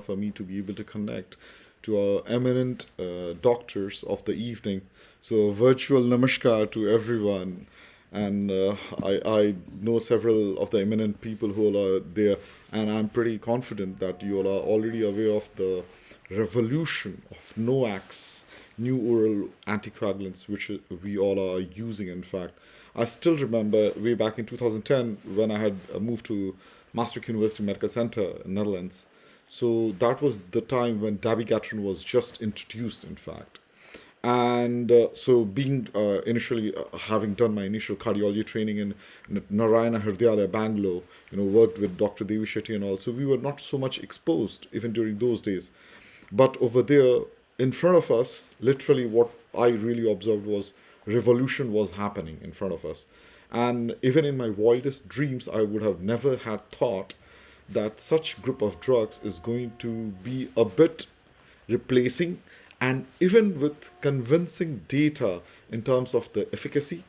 for me to be able to connect to our eminent doctors of the evening. So, virtual namaskar to everyone. And I know several of the eminent people who are there, and I'm pretty confident that you all are already aware of the revolution of NOACs, new oral anticoagulants, which we all are using, in fact. I still remember way back in 2010 when I had moved to Maastricht University Medical Center in Netherlands. So that was the time when dabigatran was just introduced, in fact. And so, being initially having done my initial cardiology training in Narayana Hridayalaya, Bangalore, worked with Dr. Devi Shetty and all. So we were not so much exposed even during those days. But over there, in front of us, literally, what I really observed was revolution was happening in front of us. And even in my wildest dreams, I would have never had thought that such group of drugs is going to be a bit replacing, and even with convincing data in terms of the efficacy,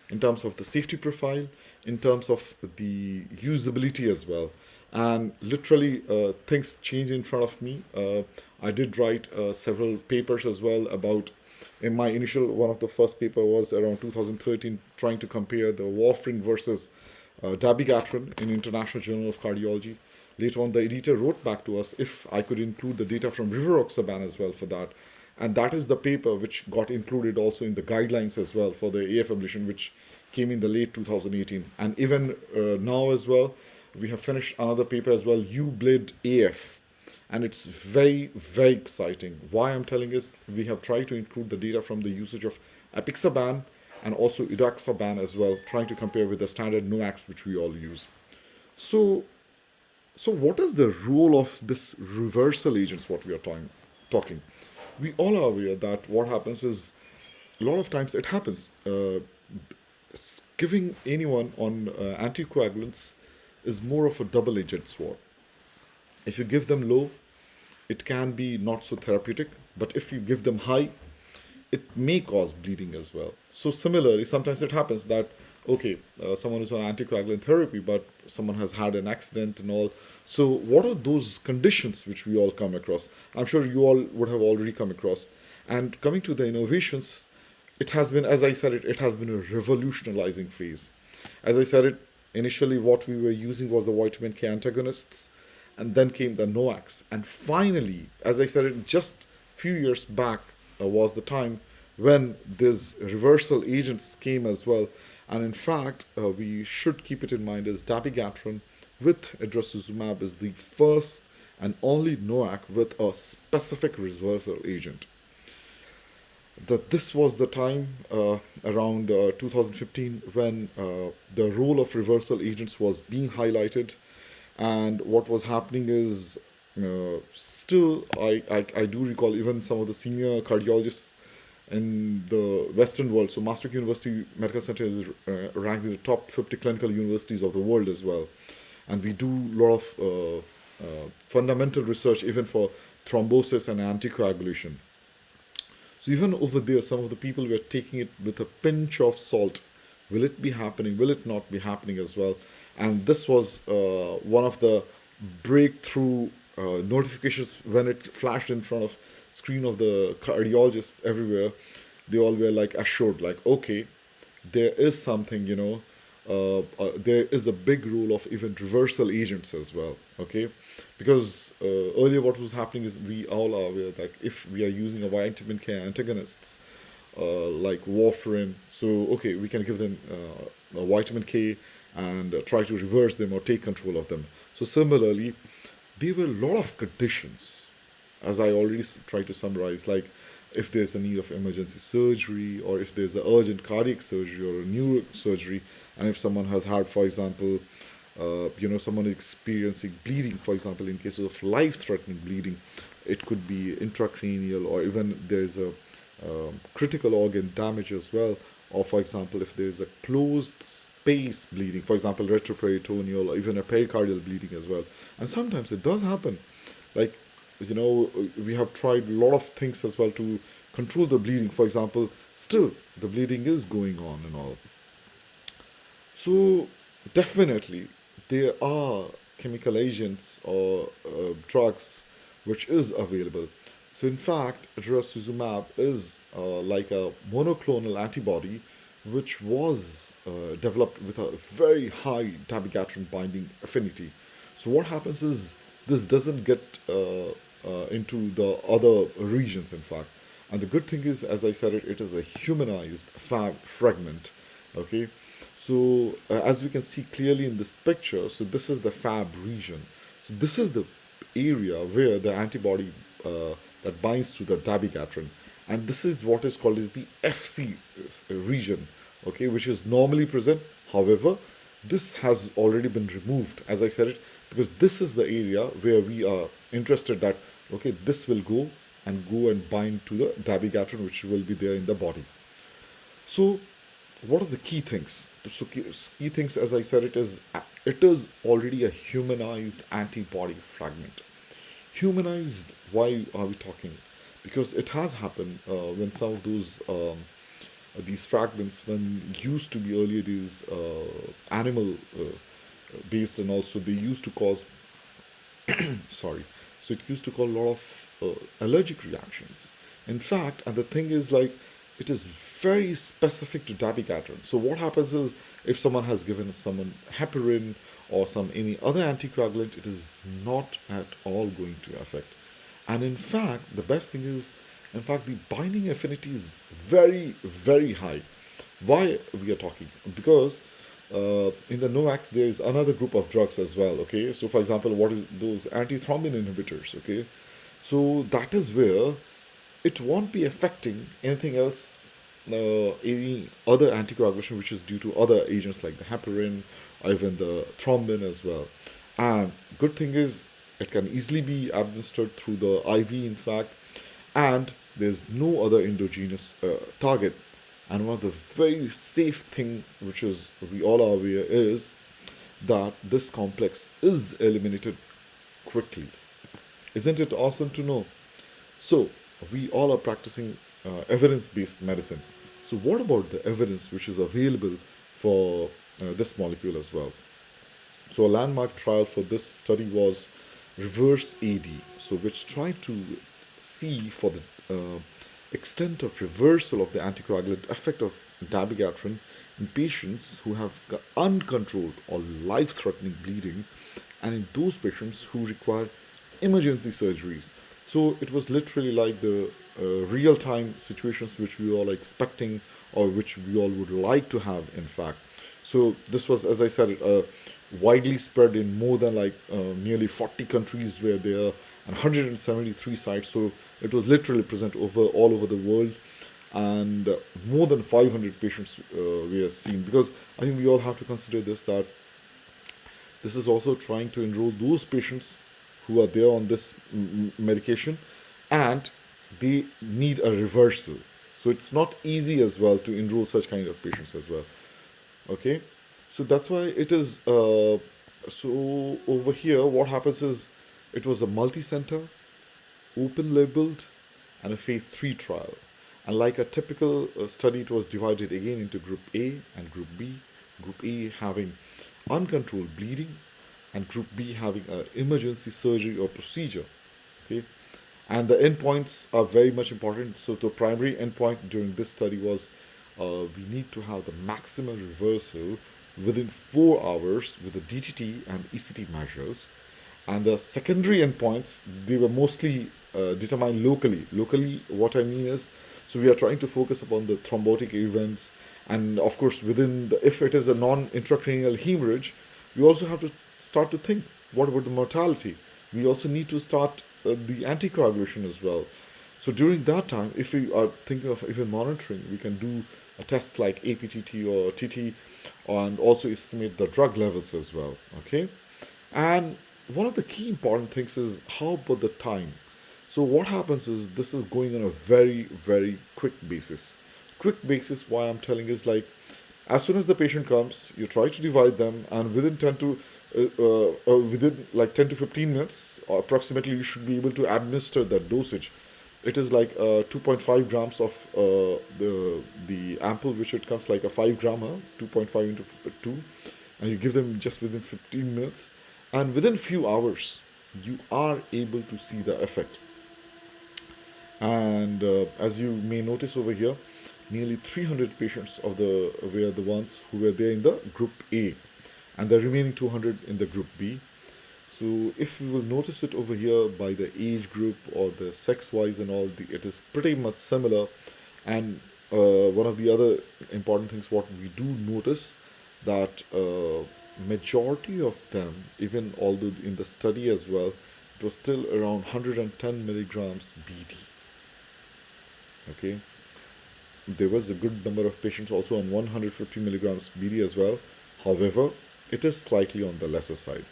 in terms of the safety profile, in terms of the usability as well. And literally, things change in front of me. I did write several papers as well about. In my initial, one of the first paper was around 2013, trying to compare the warfarin versus dabigatran in International Journal of Cardiology. Later on, the editor wrote back to us if I could include the data from Rivaroxaban as well for that. And that is the paper which got included also in the guidelines as well for the AF ablation, which came in the late 2018. And even now as well, we have finished another paper as well, UBLID AF. And it's very, very exciting. Why I'm telling is we have tried to include the data from the usage of apixaban and also idarucizumab as well, trying to compare with the standard NOACs which we all use. So, what is the role of this reversal agents? What we are talking. We all are aware that what happens is a lot of times it happens. Giving anyone on anticoagulants is more of a double-edged sword. If you give them low, it can be not so therapeutic, but if you give them high, it may cause bleeding as well. So similarly, sometimes it happens that okay, someone is on anticoagulant therapy, but someone has had an accident and all. So what are those conditions which we all come across? I'm sure you all would have already come across. And coming to the innovations, it has been, as I said, it has been a revolutionizing phase. As I said it, initially what we were using was the vitamin K antagonists, and then came the NOACs. And finally, as I said it, just a few years back was the time when these reversal agents came as well. And in fact, we should keep it in mind as dabigatran with Idarucizumab is the first and only NOAC with a specific reversal agent. This was the time around 2015 when the role of reversal agents was being highlighted, and what was happening is still I do recall even some of the senior cardiologists in the Western world. So Maastricht University Medical Center is ranked in the top 50 clinical universities of the world as well, and we do a lot of fundamental research even for thrombosis and anticoagulation. So even over there, some of the people were taking it with a pinch of salt. Will it be happening? Will it not be happening as well? And this was one of the breakthrough notifications when it flashed in front of screen of the cardiologists everywhere. They all were like assured, like, okay, there is something, there is a big role of even reversal agents as well, okay? Because earlier what was happening is we all are aware that if we are using a vitamin K antagonists, like warfarin, so okay, we can give them a vitamin K and try to reverse them or take control of them. So similarly, there were a lot of conditions, as I already tried to summarize, like if there's a need of emergency surgery, or if there's an urgent cardiac surgery or a neurosurgery, and if someone has had, for example, someone experiencing bleeding, for example, in cases of life-threatening bleeding, it could be intracranial, or even there's a critical organ damage as well, or for example, if there's a closed space bleeding, for example, retroperitoneal, or even a pericardial bleeding as well. And sometimes it does happen. Like, we have tried a lot of things as well to control the bleeding. For example, still the bleeding is going on and all. So definitely there are chemical agents or drugs which is available. So in fact, Idarucizumab is like a monoclonal antibody which was developed with a very high dabigatran binding affinity. So what happens is this doesn't get into the other regions, in fact. And the good thing is, as I said, it is a humanized fab fragment. Okay, so as we can see clearly in this picture, so this is the fab region. So this is the area where the antibody that binds to the dabigatran, and this is what is called as the FC region, okay, which is normally present. However, this has already been removed, as I said it, because this is the area where we are interested that okay, this will go and bind to the dabigatran, which will be there in the body. So, what are the key things? So, key things, as I said, it is already a humanized antibody fragment. Humanized. Why are we talking? Because it has happened when some of these fragments, when used to be earlier these animal based, and also they used to cause sorry, so it used to cause a lot of allergic reactions. In fact, and the thing is like it is very specific to dabigatran. So what happens is if someone has given someone heparin or some any other anticoagulant, it is not at all going to affect. And in fact, the best thing is, in fact, the binding affinity is very, very high. Why we are talking? Because in the NOACs, there is another group of drugs as well. Okay, so for example, what is those antithrombin inhibitors? Okay, so that is where it won't be affecting anything else, any other anticoagulation which is due to other agents like the heparin or even the thrombin as well. And good thing is it can easily be administered through the IV, in fact, and there's no other endogenous target. And one of the very safe thing, which is we all are aware, is that this complex is eliminated quickly. Isn't it awesome to know? So we all are practicing evidence-based medicine. So what about the evidence which is available for this molecule as well? So a landmark trial for this study was reverse AD, so which tried to see for the extent of reversal of the anticoagulant effect of dabigatran in patients who have uncontrolled or life-threatening bleeding, and in those patients who require emergency surgeries. So it was literally like the real-time situations which we all are expecting or which we all would like to have, in fact. So this was, as I said, widely spread in more than like nearly 40 countries where there are 173 sites. So it was literally present all over the world, and more than 500 patients we are seen. Because I think we all have to consider this, that this is also trying to enroll those patients who are there on this medication and they need a reversal. So it's not easy as well to enroll such kind of patients as well. Okay, so that's why it is. So over here, what happens is it was a multi-center, open-labeled, and a phase 3 trial. And like a typical study, it was divided again into Group A and Group B. Group A having uncontrolled bleeding, and Group B having an emergency surgery or procedure. Okay, and the endpoints are very much important. So the primary endpoint during this study was we need to have the maximum reversal within 4 hours with the DTT and ECT measures. And the secondary endpoints, they were mostly determined locally. Locally, what I mean is, so we are trying to focus upon the thrombotic events, and of course, if it is a non-intracranial hemorrhage, we also have to start to think, what about the mortality? We also need to start the anticoagulation as well. So during that time, if we are thinking of even monitoring, we can do a test like APTT or TT, and also estimate the drug levels as well. Okay, and one of the key important things is how about the time. So what happens is this is going on a very, very quick basis. Quick basis, why I'm telling is like as soon as the patient comes, you try to divide them, and within like 10 to 15 minutes approximately, you should be able to administer that dosage. It is like 2.5 grams of the ampoule, which it comes like a 5 gram, 2.5 into 2, and you give them just within 15 minutes, and within few hours. you are able to see the effect. And as you may notice over here, nearly 300 patients of the were the ones who were there in the group A, and the remaining 200 in the group B. So if you will notice it over here by the age group or the sex wise and all, it is pretty much similar. And one of the other important things what we do notice that majority of them, even although in the study as well, it was still around 110 milligrams BD. Okay, there was a good number of patients also on 150 milligrams BD as well. However, it is slightly on the lesser side.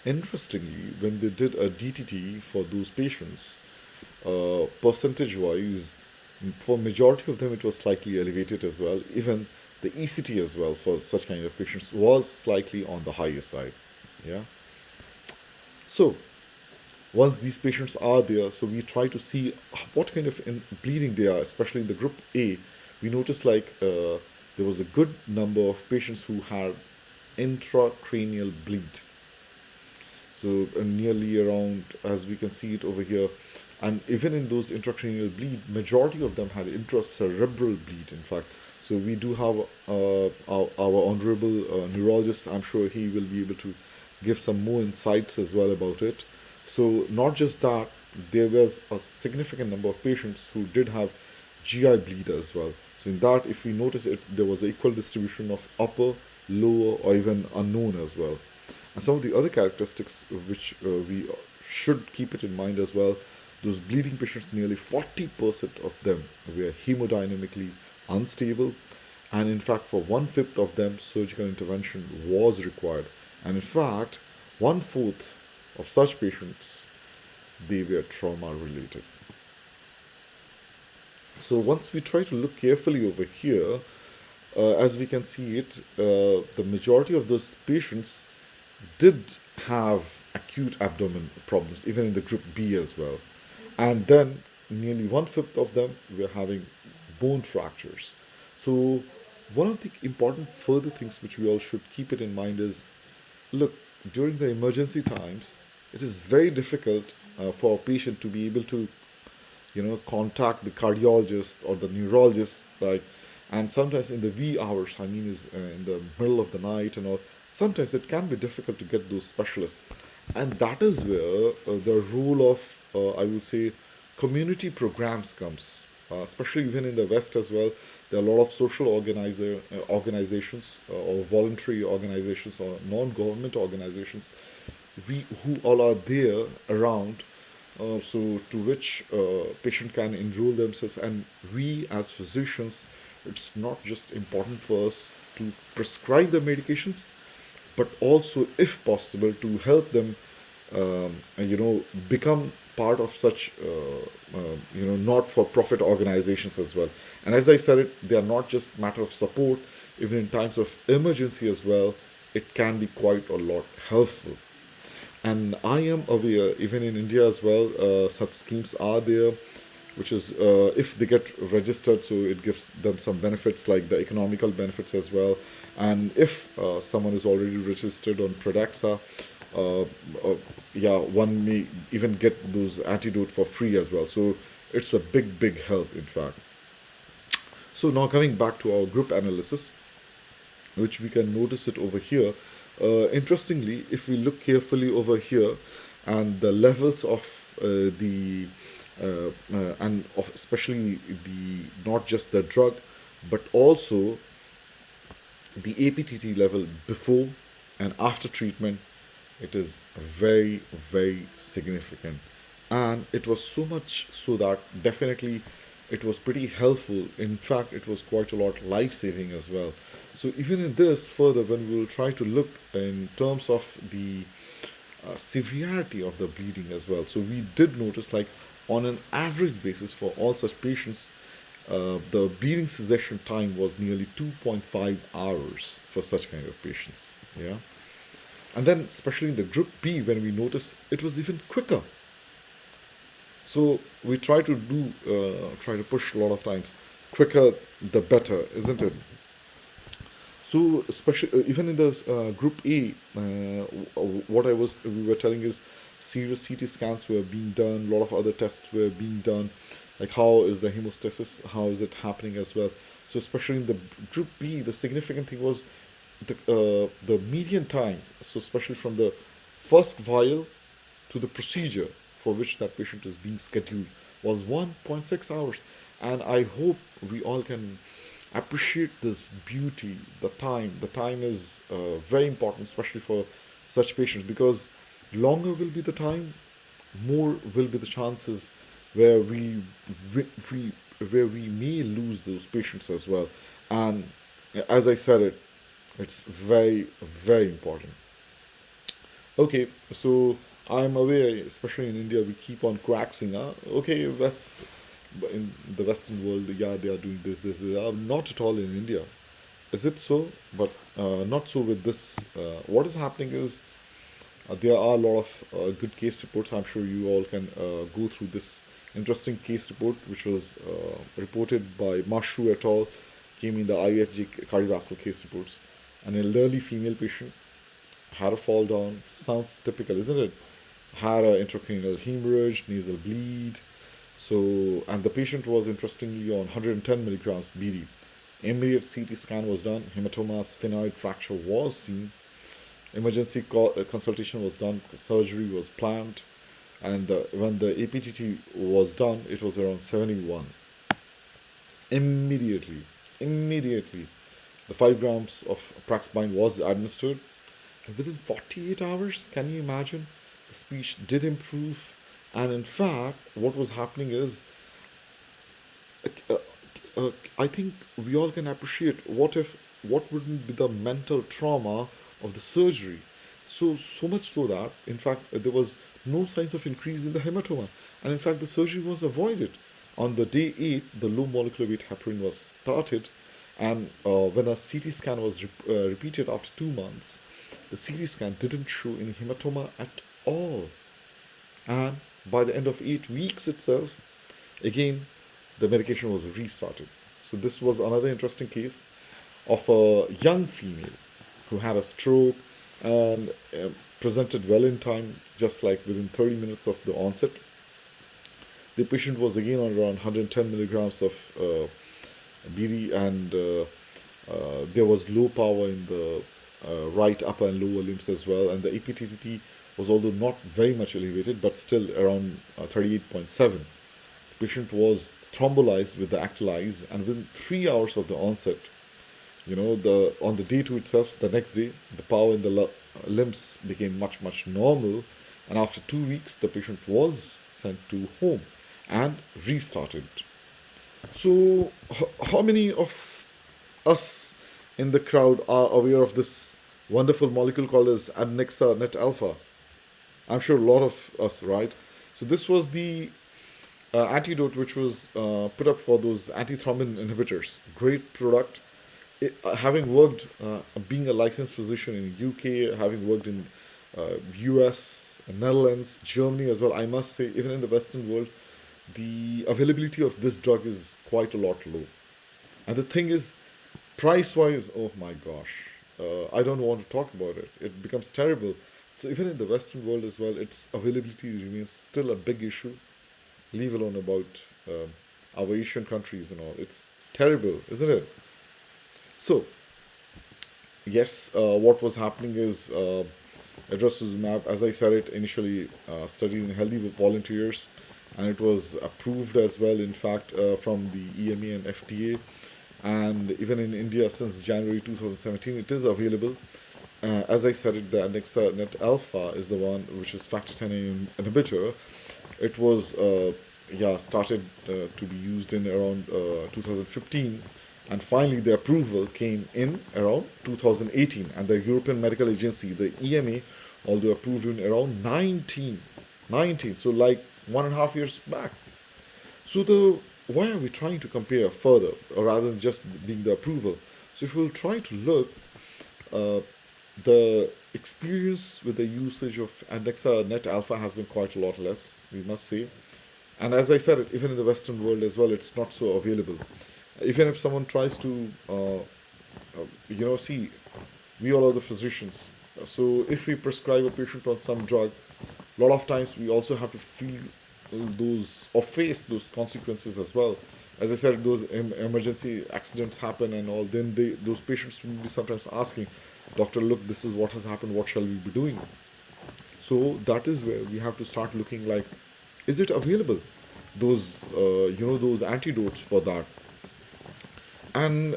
Interestingly, when they did a DTT for those patients, percentage wise, for majority of them it was slightly elevated as well. Even the ECT as well for such kind of patients was slightly on the higher side. Yeah. So once these patients are there, so we try to see what kind of bleeding they are, especially in the group A. We noticed like there was a good number of patients who had intracranial bleed. So nearly around, as we can see it over here, and even in those intracranial bleed, majority of them had intracerebral bleed. In fact, so we do have our honorable neurologist. I'm sure he will be able to give some more insights as well about it. So not just that, there was a significant number of patients who did have GI bleed as well. So in that, if we notice it, there was an equal distribution of upper, lower, or even unknown as well. And some of the other characteristics which we should keep it in mind as well, those bleeding patients, nearly 40% of them were hemodynamically unstable. And in fact, for 1/5 of them, surgical intervention was required. And in fact, 1/4 of such patients, they were trauma related. So once we try to look carefully over here, as we can see it, the majority of those patients did have acute abdomen problems, even in the group B as well. And then nearly 1/5 of them were having bone fractures. So one of the important further things which we all should keep it in mind is, look, during the emergency times, it is very difficult for a patient to be able to, contact the cardiologist or the neurologist, like, and sometimes in the wee hours, I mean, is in the middle of the night and all. Sometimes it can be difficult to get those specialists, and that is where the role of, I would say, community programs comes. Especially even in the West as well, there are a lot of social organizations or voluntary organizations or non-government organizations who all are there around, so to which patient can enroll themselves. And we as physicians, it's not just important for us to prescribe the medications, but also, if possible, to help them, become part of such, not-for-profit organizations as well. And as I said, they are not just matter of support. Even in times of emergency as well, it can be quite a lot helpful. And I am aware, even in India as well, such schemes are there, which is if they get registered, so it gives them some benefits like the economical benefits as well. And if someone is already registered on Pradaxa, one may even get those antidote for free as well. So it's a big help, in fact. So now coming back to our group analysis, which we can notice it over here. Interestingly, if we look carefully over here, and the levels of and of especially the not just the drug, but also the APTT level before and after treatment, it is very significant. And it was so much so that definitely it was pretty helpful. In fact, it was quite a lot life-saving as well. So even in this further, when we will try to look in terms of the severity of the bleeding as well, so we did notice, like, on an average basis for all such patients, the bleeding cessation time was nearly 2.5 hours for such kind of patients. Yeah. And then especially in the group B, when we noticed, it was even quicker. So we try to push a lot of times, quicker the better, isn't it? So, especially even in the group A, what we were telling is serious CT scans were being done, a lot of other tests were being done, like how is the hemostasis, how is it happening as well. So, especially in the group B, the significant thing was the median time. So, especially from the first vial to the procedure for which that patient is being scheduled was 1.6 hours. And I hope we all can appreciate this beauty, the time. The time is very important, especially for such patients, because longer will be the time, more will be the chances where we where we may lose those patients as well. And as I said it, it's very, very important. Okay, so I'm aware, especially in India, we keep on quaxing. Okay, in the Western world, yeah, they are doing this. Not at all in India. Is it so? But not so with this. What is happening is there are a lot of good case reports. I'm sure you all can go through this interesting case report, which was reported by Mashu et al. Came in the IFJ cardiovascular case reports. An elderly female patient had a fall down. Sounds typical, isn't it? Had an intracranial hemorrhage, nasal bleed. So, and the patient was interestingly on 110 milligrams BD. Immediate CT scan was done. Hematoma sphenoid fracture was seen. Emergency consultation was done. Surgery was planned. And when the APTT was done, it was around 71. Immediately, immediately, the 5 grams of Praxbind was administered. And within 48 hours, can you imagine? The speech did improve. And in fact, what was happening is, uh, I think we all can appreciate what wouldn't be the mental trauma of the surgery. So much so that, in fact, there was no signs of increase in the hematoma. And in fact, the surgery was avoided. On the day 8, the low molecular weight heparin was started. And when a CT scan was repeated after 2 months, the CT scan didn't show any hematoma at all. And by the end of 8 weeks itself, again, the medication was restarted. So this was another interesting case of a young female who had a stroke and presented well in time, just like within 30 minutes of the onset. The patient was again on around 110 milligrams of BD, and there was low power in the right upper and lower limbs as well, and the APTT was, although not very much elevated, but still around 38.7. The patient was thrombolized with the Actialize, and within 3 hours of the onset, on the day 2 itself, the next day, the power in the limbs became much normal, and after 2 weeks, the patient was sent to home and restarted. So, how many of us in the crowd are aware of this wonderful molecule called as Andexanet Alfa? I'm sure a lot of us, right? So this was the antidote which was put up for those antithrombin inhibitors. Great product. Having worked, being a licensed physician in UK, having worked in US, Netherlands, Germany as well, I must say, even in the Western world, the availability of this drug is quite a lot low. And the thing is, price wise, oh my gosh, I don't want to talk about it. It becomes terrible. So even in the Western world as well, its availability remains still a big issue. Leave alone about our Asian countries and all. It's terrible, isn't it? So yes, what was happening is Idarucizumab, as I said it initially, studied in healthy volunteers, and it was approved as well. In fact, from the EMA and FDA, and even in India since January 2017, it is available. As I said it, the Andexanet Alfa is the one which is factor 10 inhibitor. It was started to be used in around 2015, and finally the approval came in around 2018, and the European Medical Agency, the EMA, although approved in around 19, so like 1.5 years back. So why are we trying to compare further, or rather than just being the approval? So if we'll try to look, uh, the experience with the usage of Andexanet Alpha has been quite a lot less, we must say. And as I said, even in the Western world as well, it's not so available. Even if someone tries to See, we all are the physicians. So if we prescribe a patient on some drug, a lot of times we also have to feel those or face those consequences as well. As I said, those emergency accidents happen and all. Then those patients will be sometimes asking, "Doctor, look, this is what has happened. What shall we be doing?" So that is where we have to start looking like, is it available? Those antidotes for that, and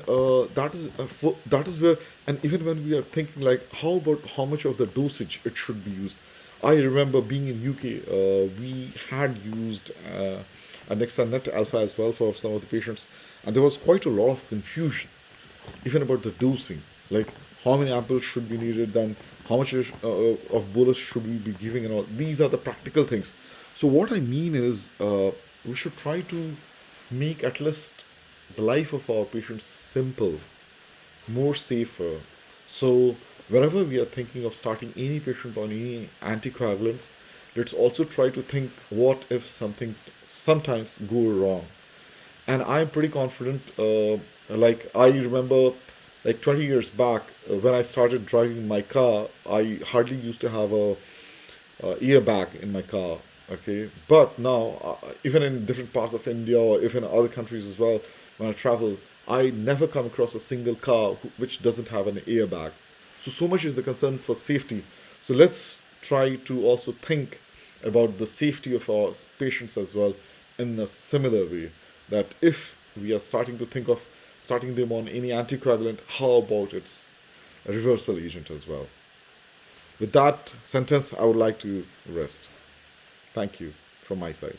that is where, and even when we are thinking like, how about how much of the dosage it should be used. I remember being in UK, we had used Andexanet Alfa as well for some of the patients, and there was quite a lot of confusion even about the dosing, like how many ampoules should be needed, then how much of bolus should we be giving, and all. These are the practical things. So what I mean is, we should try to make at least the life of our patients simple, more safer. So whenever we are thinking of starting any patient on any anticoagulants, let's also try to think what if something sometimes go wrong. And I'm pretty confident. Like I remember, like 20 years back, when I started driving my car, I hardly used to have a airbag in my car. Okay, but now, even in different parts of India or even other countries as well, when I travel, I never come across a single car which doesn't have an airbag. So much is the concern for safety. So let's try to also think about the safety of our patients as well in a similar way. That if we are starting to think of starting them on any anticoagulant, how about its reversal agent as well? With that sentence, I would like to rest. Thank you from my side.